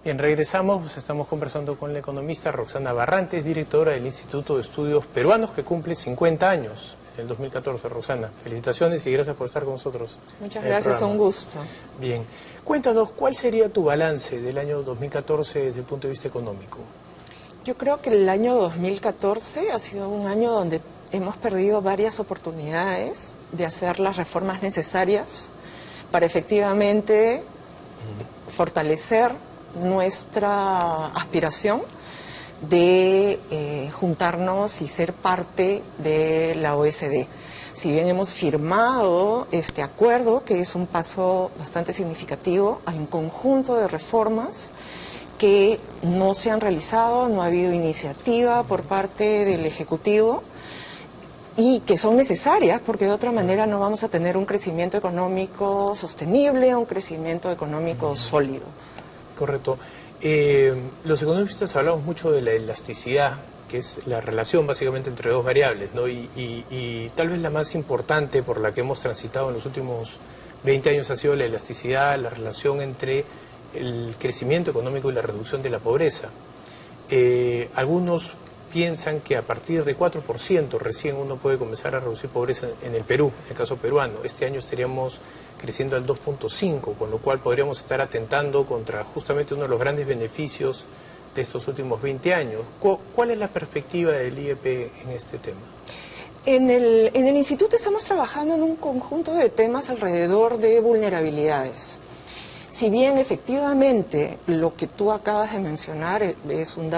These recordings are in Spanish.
Bien, regresamos, pues estamos conversando con la economista Roxana Barrantes, directora del Instituto de Estudios Peruanos, que cumple 50 años en el 2014. Roxana, felicitaciones y gracias por estar con nosotros. Muchas gracias, un gusto. Bien, cuéntanos, ¿cuál sería tu balance del año 2014 desde el punto de vista económico? Yo creo que el año 2014 ha sido un año donde hemos perdido varias oportunidades de hacer las reformas necesarias para efectivamente fortalecer nuestra aspiración de juntarnos y ser parte de la OECD. Si bien hemos firmado este acuerdo, que es un paso bastante significativo, hay un conjunto de reformas que no se han realizado, no ha habido iniciativa por parte del Ejecutivo y que son necesarias porque de otra manera no vamos a tener un crecimiento económico sostenible, un crecimiento económico sólido. Correcto. Los economistas hablamos mucho de la elasticidad, que es la relación básicamente entre dos variables, ¿no? Y tal vez la más importante por la que hemos transitado en los últimos 20 años ha sido la elasticidad, la relación entre el crecimiento económico y la reducción de la pobreza. Algunos piensan que a partir de 4% recién uno puede comenzar a reducir pobreza en el Perú, en el caso peruano. Este año estaríamos creciendo al 2.5%, con lo cual podríamos estar atentando contra justamente uno de los grandes beneficios de estos últimos 20 años. ¿Cuál es la perspectiva del IEP en este tema? En el instituto estamos trabajando en un conjunto de temas alrededor de vulnerabilidades. Si bien efectivamente lo que tú acabas de mencionar es un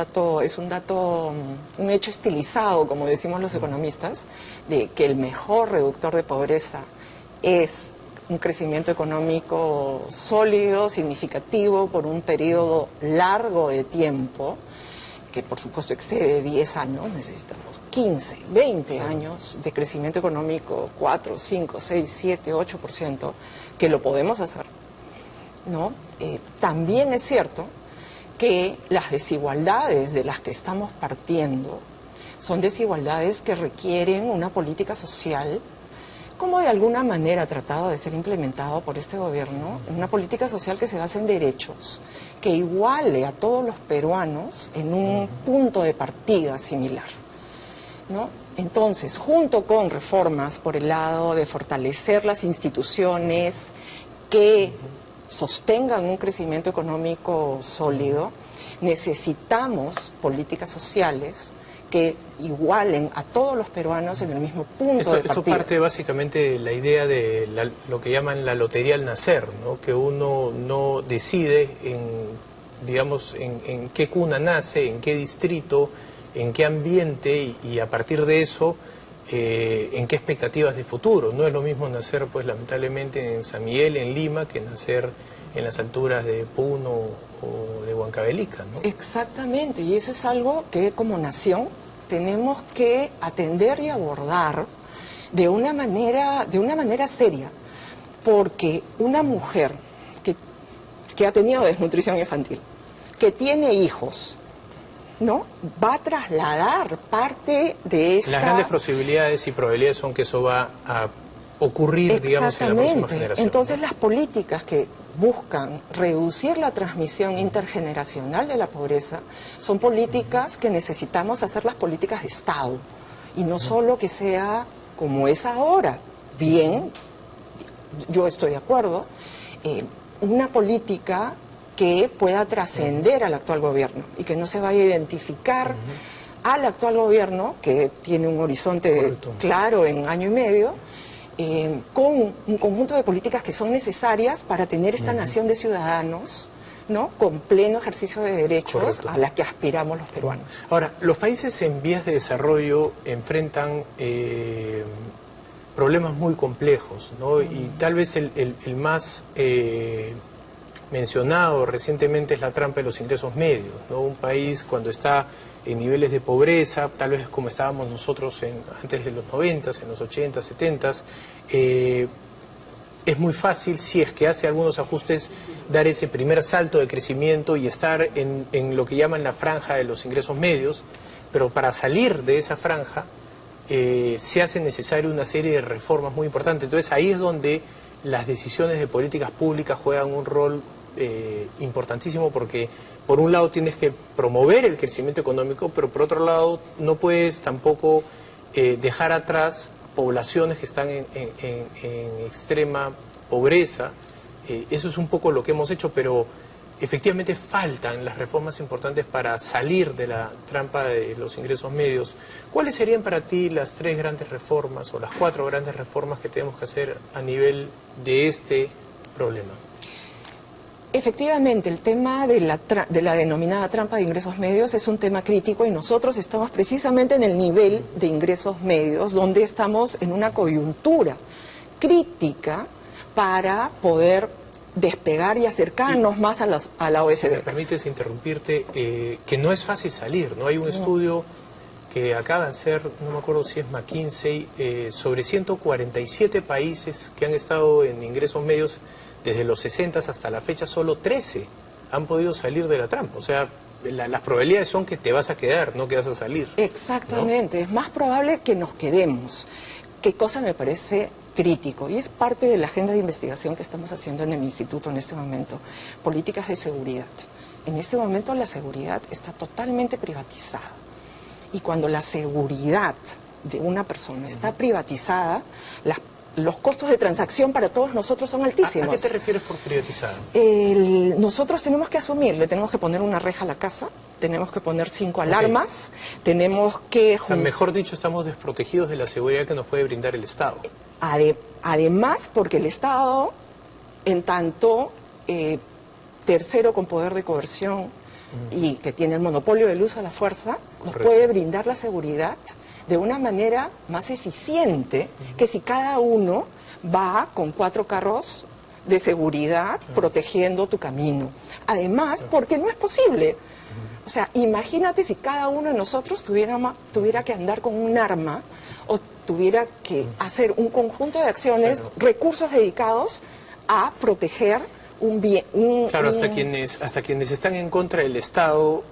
hecho estilizado, como decimos los economistas, de que el mejor reductor de pobreza es un crecimiento económico sólido, significativo, por un periodo largo de tiempo, que por supuesto excede 10 años, necesitamos 15, 20 años de crecimiento económico, 4, 5, 6, 7, 8%, que lo podemos hacer, ¿no? También es cierto que las desigualdades de las que estamos partiendo son desigualdades que requieren una política social, como de alguna manera ha tratado de ser implementado por este gobierno, una política social que se base en derechos, que iguale a todos los peruanos en un punto de partida similar, ¿no? Entonces, junto con reformas por el lado de fortalecer las instituciones que sostengan un crecimiento económico sólido, necesitamos políticas sociales que igualen a todos los peruanos en el mismo punto de partida. Esto parte básicamente de la idea de lo que llaman la lotería al nacer, ¿no? Que uno no decide en qué cuna nace, en qué distrito, en qué ambiente y a partir de eso en qué expectativas de futuro. No es lo mismo nacer, pues lamentablemente, en San Miguel, en Lima, que nacer en las alturas de Puno o de Huancavelica, ¿no? Exactamente, y eso es algo que como nación tenemos que atender y abordar de una manera seria, porque una mujer que ha tenido desnutrición infantil, que tiene hijos, ¿no? Va a trasladar parte de esta... Las grandes posibilidades y probabilidades son que eso va a ocurrir, digamos, en la próxima generación. Entonces, ¿no? las políticas que buscan reducir la transmisión intergeneracional de la pobreza son políticas que necesitamos hacer las políticas de Estado y no solo que sea como es ahora. Bien, yo estoy de acuerdo, una política que pueda trascender al actual gobierno y que no se vaya a identificar al actual gobierno, que tiene un horizonte claro en año y medio, con un conjunto de políticas que son necesarias para tener esta nación de ciudadanos, ¿no? Con pleno ejercicio de derechos a la que aspiramos los peruanos. Ahora, los países en vías de desarrollo enfrentan problemas muy complejos, ¿no? Y tal vez el más mencionado recientemente es la trampa de los ingresos medios, ¿no? Un país cuando está en niveles de pobreza, tal vez como estábamos nosotros antes de los 90, en los 80, 70, es muy fácil, si es que hace algunos ajustes, dar ese primer salto de crecimiento y estar en lo que llaman la franja de los ingresos medios, pero para salir de esa franja se hace necesario una serie de reformas muy importantes. Entonces ahí es donde las decisiones de políticas públicas juegan un rol importantísimo porque por un lado tienes que promover el crecimiento económico, pero por otro lado no puedes tampoco dejar atrás poblaciones que están en extrema pobreza. Eso es un poco lo que hemos hecho, pero efectivamente faltan las reformas importantes para salir de la trampa de los ingresos medios. ¿Cuáles serían para ti las 3 grandes reformas o las 4 grandes reformas que tenemos que hacer a nivel de este problema? Efectivamente, el tema de la denominada trampa de ingresos medios es un tema crítico y nosotros estamos precisamente en el nivel de ingresos medios, donde estamos en una coyuntura crítica para poder despegar y acercarnos más a la OECD. Si me permites interrumpirte, que no es fácil salir, ¿no? Hay un estudio que acaba de hacer, no me acuerdo si es McKinsey, sobre 147 países que han estado en ingresos medios desde los 60 hasta la fecha, solo 13 han podido salir de la trampa. O sea, las probabilidades son que te vas a quedar, no que vas a salir. Exactamente, ¿no? Es más probable que nos quedemos. ¿Qué cosa me parece crítico? Y es parte de la agenda de investigación que estamos haciendo en el instituto en este momento. Políticas de seguridad. En este momento la seguridad está totalmente privatizada. Y cuando la seguridad de una persona está privatizada, los costos de transacción para todos nosotros son altísimos. ¿A qué te refieres por privatizada? Nosotros tenemos que asumir, le tenemos que poner una reja a la casa, tenemos que poner 5 alarmas, tenemos que... O sea, mejor dicho, estamos desprotegidos de la seguridad que nos puede brindar el Estado. Además, porque el Estado, en tanto tercero con poder de coerción y que tiene el monopolio del uso de la fuerza, nos puede brindar la seguridad de una manera más eficiente que si cada uno va con 4 carros de seguridad protegiendo tu camino. Además, porque no es posible. O sea, imagínate si cada uno de nosotros tuviera que andar con un arma o tuviera que hacer un conjunto de acciones, recursos dedicados a proteger un bien. Hasta quienes están en contra del Estado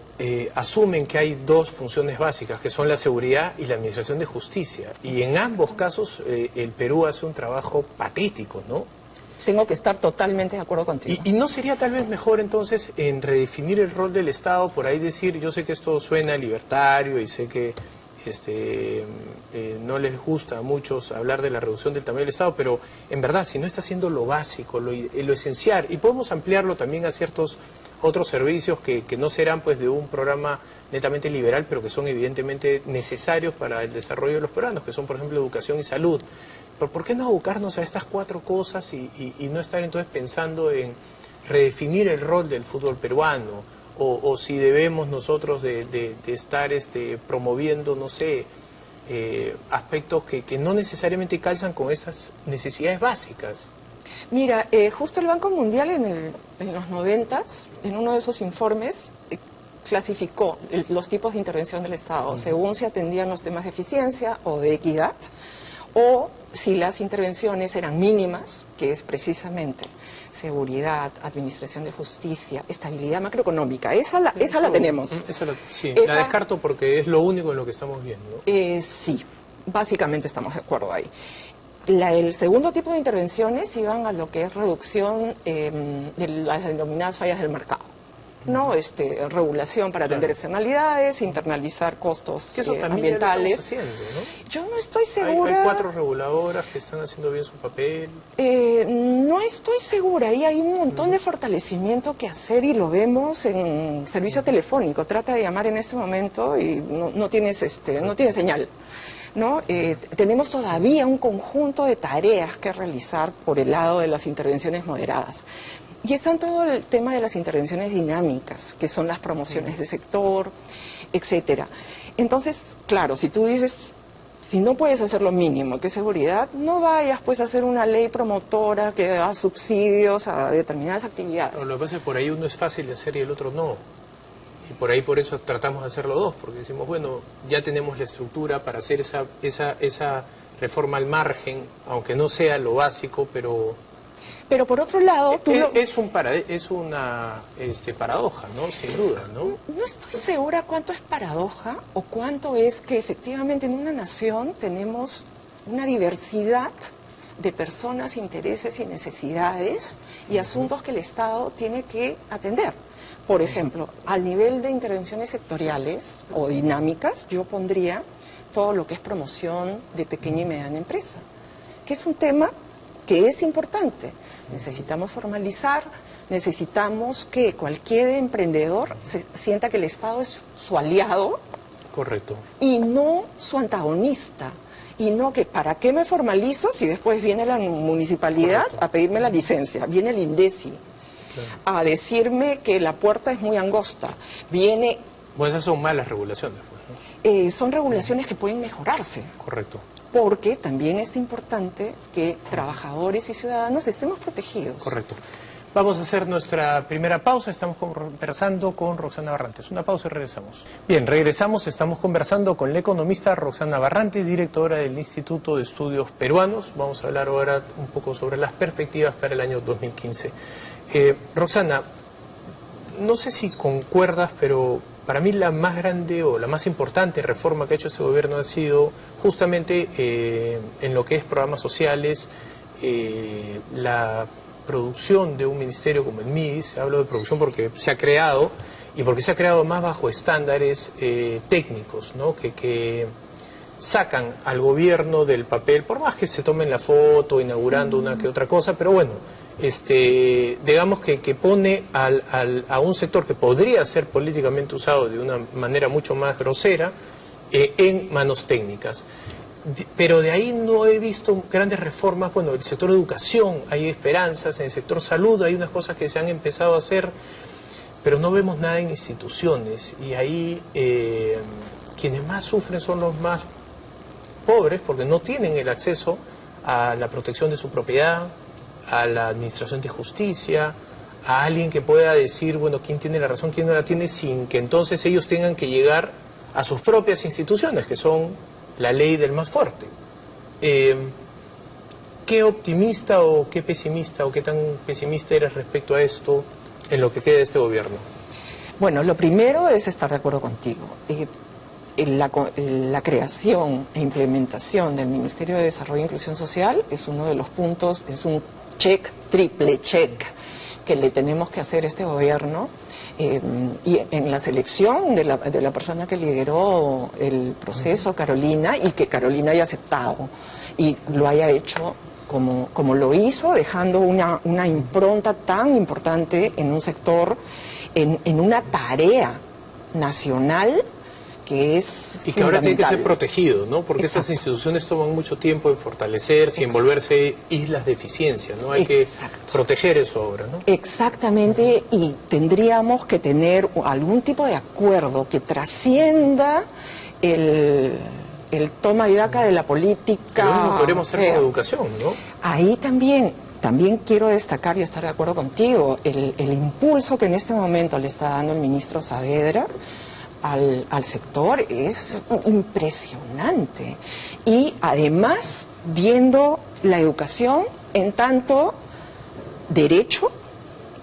asumen que hay 2 funciones básicas, que son la seguridad y la administración de justicia. Y en ambos casos el Perú hace un trabajo patético, ¿no? Tengo que estar totalmente de acuerdo contigo. ¿Y no sería tal vez mejor entonces en redefinir el rol del Estado, por ahí decir, yo sé que esto suena libertario y sé que no les gusta a muchos hablar de la reducción del tamaño del Estado, pero en verdad, si no está haciendo lo básico, lo esencial, y podemos ampliarlo también a ciertos otros servicios que no serán pues de un programa netamente liberal, pero que son evidentemente necesarios para el desarrollo de los peruanos, que son por ejemplo educación y salud. Pero ¿por qué no abocarnos a estas 4 cosas y no estar entonces pensando en redefinir el rol del fútbol peruano? O si debemos nosotros de estar promoviendo, no sé, aspectos que no necesariamente calzan con estas necesidades básicas. Mira, justo el Banco Mundial en los 90, en uno de esos informes, clasificó los tipos de intervención del Estado, según se atendían los temas de eficiencia o de equidad, o si las intervenciones eran mínimas, que es precisamente seguridad, administración de justicia, estabilidad macroeconómica. Esa la tenemos. La descarto porque es lo único en lo que estamos viendo. Sí, básicamente estamos de acuerdo ahí. El segundo tipo de intervenciones iban a lo que es reducción de las denominadas fallas del mercado, ¿no? Regulación para atender externalidades, internalizar costos que eso también ambientales. Ya lo estamos haciendo, ¿no? Yo no estoy segura. Hay 4 reguladoras que están haciendo bien su papel. No estoy segura, y hay un montón de fortalecimiento que hacer y lo vemos en servicio telefónico. Trata de llamar en este momento y no tienes señal, ¿no? Tenemos todavía un conjunto de tareas que realizar por el lado de las intervenciones moderadas. Y están todo el tema de las intervenciones dinámicas, que son las promociones de sector, etcétera. Entonces, claro, si tú dices, si no puedes hacer lo mínimo, que es seguridad, no vayas pues a hacer una ley promotora que da subsidios a determinadas actividades. No, lo que pasa es que por ahí uno es fácil de hacer y el otro no. Y por ahí por eso tratamos de hacerlo 2, porque decimos, bueno, ya tenemos la estructura para hacer esa reforma al margen, aunque no sea lo básico, pero por otro lado... Es una paradoja, ¿no? Sin duda, ¿no? No estoy segura cuánto es paradoja o cuánto es que efectivamente en una nación tenemos una diversidad de personas, intereses y necesidades y asuntos que el Estado tiene que atender. Por ejemplo, al nivel de intervenciones sectoriales o dinámicas, yo pondría todo lo que es promoción de pequeña y mediana empresa, que es un tema que es importante. Necesitamos formalizar, necesitamos que cualquier emprendedor se sienta que el Estado es su aliado. Correcto. Y no su antagonista. Y no que, ¿para qué me formalizo si después viene la municipalidad Correcto. a pedirme la licencia? Viene el INDECI a decirme que la puerta es muy angosta. Viene... Bueno, esas son malas regulaciones, pues, ¿no? Son regulaciones que pueden mejorarse. Correcto. Porque también es importante que trabajadores y ciudadanos estemos protegidos. Correcto. Vamos a hacer nuestra primera pausa. Estamos conversando con Roxana Barrantes. Una pausa y regresamos. Bien, regresamos. Estamos conversando con la economista Roxana Barrantes, directora del Instituto de Estudios Peruanos. Vamos a hablar ahora un poco sobre las perspectivas para el año 2015. Roxana, no sé si concuerdas, pero para mí la más grande o la más importante reforma que ha hecho este gobierno ha sido justamente en lo que es programas sociales, la producción de un ministerio como el MIDIS. Hablo de producción porque se ha creado y porque se ha creado más bajo estándares técnicos, ¿no? que sacan al gobierno del papel, por más que se tomen la foto inaugurando una que otra cosa, pero bueno, digamos que pone a un sector que podría ser políticamente usado de una manera mucho más grosera en manos técnicas. Pero de ahí no he visto grandes reformas. Bueno, el sector educación hay esperanzas, en el sector salud hay unas cosas que se han empezado a hacer, pero no vemos nada en instituciones, y ahí quienes más sufren son los más pobres, porque no tienen el acceso a la protección de su propiedad, a la administración de justicia, a alguien que pueda decir, bueno, quién tiene la razón, quién no la tiene, sin que entonces ellos tengan que llegar a sus propias instituciones, que son la ley del más fuerte. ¿Qué optimista o qué pesimista o qué tan pesimista eres respecto a esto en lo que queda de este gobierno? Bueno, lo primero es estar de acuerdo contigo. La creación e implementación del Ministerio de Desarrollo e Inclusión Social es uno de los puntos, es un triple check que le tenemos que hacer a este gobierno. Y en la selección de la persona que lideró el proceso, Carolina, y que Carolina haya aceptado y lo haya hecho como lo hizo, dejando una impronta tan importante en un sector, en una tarea nacional que es y que ahora tiene que ser fundamental. protegido, ¿no? Porque Exacto. estas instituciones toman mucho tiempo en fortalecerse y en volverse islas de eficiencia, ¿no? Hay Exacto. que proteger eso ahora, ¿no? Exactamente, y tendríamos que tener algún tipo de acuerdo que trascienda el toma y daca de la política. Lo mismo podríamos hacer con educación, ¿no? Ahí también quiero destacar y estar de acuerdo contigo, el impulso que en este momento le está dando el ministro Saavedra al sector es impresionante. Y además, viendo la educación en tanto derecho,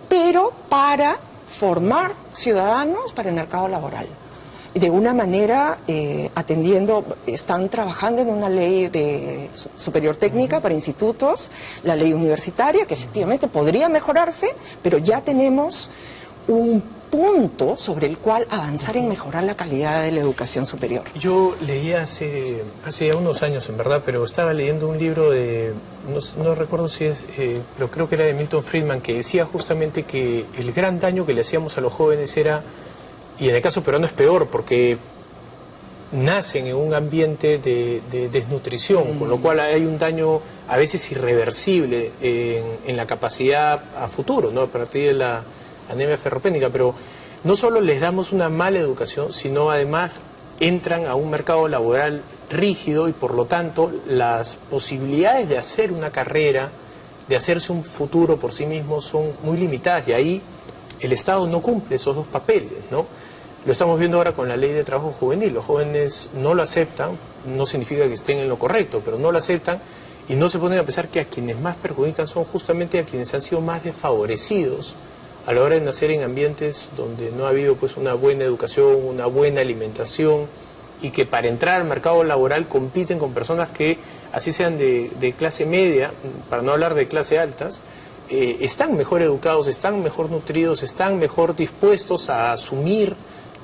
pero para formar ciudadanos para el mercado laboral. De una manera están trabajando en una ley de superior técnica para institutos, la ley universitaria, que efectivamente podría mejorarse, pero ya tenemos un punto sobre el cual avanzar en mejorar la calidad de la educación superior. Yo leí hace ya unos años, en verdad, pero estaba leyendo un libro de, no recuerdo si es, pero creo que era de Milton Friedman, que decía justamente que el gran daño que le hacíamos a los jóvenes era, y en el caso peruano es peor, porque nacen en un ambiente de desnutrición, con lo cual hay un daño a veces irreversible en la capacidad a futuro, ¿no? A partir de la anemia ferropénica, pero no solo les damos una mala educación, sino además entran a un mercado laboral rígido y por lo tanto las posibilidades de hacer una carrera, de hacerse un futuro por sí mismos son muy limitadas, y ahí el Estado no cumple esos dos papeles, ¿no? Lo estamos viendo ahora con la ley de trabajo juvenil. Los jóvenes no lo aceptan, no significa que estén en lo correcto, pero no lo aceptan y no se ponen a pensar que a quienes más perjudican son justamente a quienes han sido más desfavorecidos a la hora de nacer en ambientes donde no ha habido pues una buena educación, una buena alimentación, y que para entrar al mercado laboral compiten con personas que así sean de clase media, para no hablar de clase altas, están mejor educados, están mejor nutridos, están mejor dispuestos a asumir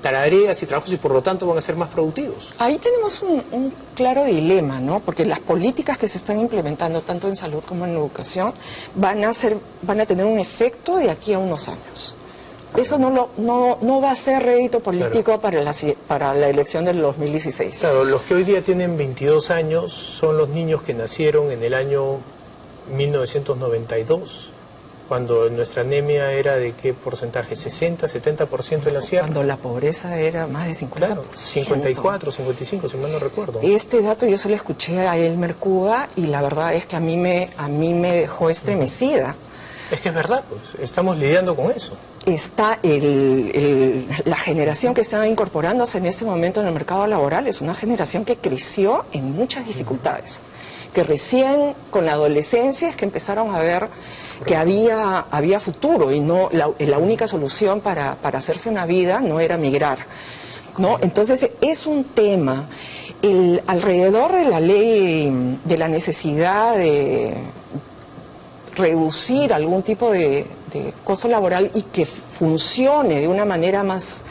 tareas y trabajos y por lo tanto van a ser más productivos. Ahí tenemos un claro dilema, ¿no? Porque las políticas que se están implementando tanto en salud como en educación van a tener un efecto de aquí a unos años. Eso no va a ser rédito político, claro, para la elección del 2016. Claro, los que hoy día tienen 22 años son los niños que nacieron en el año 1992, cuando nuestra anemia era de qué porcentaje, 60, 70% en la sierra. Cuando la pobreza era más de 50%. Claro, 54, 55, si mal no recuerdo. Este dato yo se lo escuché a Elmer Cuba y la verdad es que a mí me dejó estremecida. Es que es verdad, pues, estamos lidiando con eso. Está la generación que está incorporándose en este momento en el mercado laboral es una generación que creció en muchas dificultades, que recién con la adolescencia es que empezaron a ver que había futuro y no la única solución para hacerse una vida no era migrar, ¿no? Entonces es un tema alrededor de la ley, de la necesidad de reducir algún tipo de costo laboral y que funcione de una manera más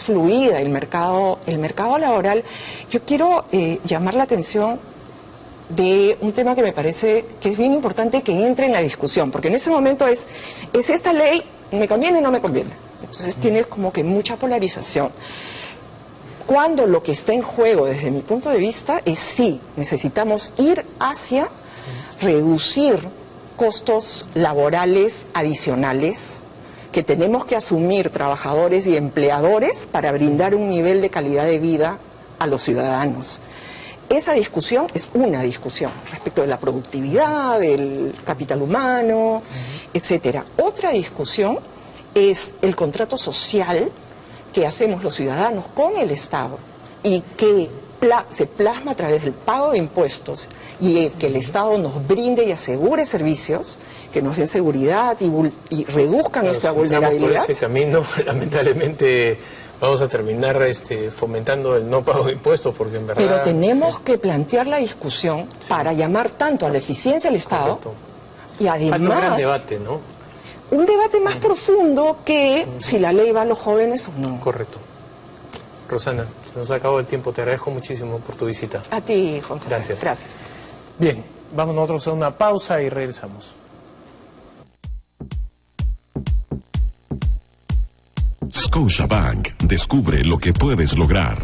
fluida el mercado laboral. Yo quiero llamar la atención de un tema que me parece que es bien importante que entre en la discusión, porque en ese momento es esta ley, ¿me conviene o no me conviene? Entonces tienes como que mucha polarización. Cuando lo que está en juego desde mi punto de vista es sí, necesitamos ir hacia reducir costos laborales adicionales que tenemos que asumir trabajadores y empleadores para brindar un nivel de calidad de vida a los ciudadanos. Esa discusión es una discusión respecto de la productividad, del capital humano, etcétera. Otra discusión es el contrato social que hacemos los ciudadanos con el Estado y que se plasma a través del pago de impuestos y que el Estado nos brinde y asegure servicios que nos den seguridad y reduzcan nuestra vulnerabilidad. Por ese camino, lamentablemente vamos a terminar fomentando el no pago de impuestos, porque en verdad... Pero tenemos que plantear la discusión para llamar tanto a la eficiencia del Estado. Correcto. Y además... Falta un gran debate, ¿no? Un debate más profundo que si la ley va a los jóvenes o no. Correcto. Rosana, se nos ha acabado el tiempo. Te agradezco muchísimo por tu visita. A ti, Juan José. Gracias. Gracias. Bien, vamos nosotros a una pausa y regresamos. Scotiabank, descubre lo que puedes lograr.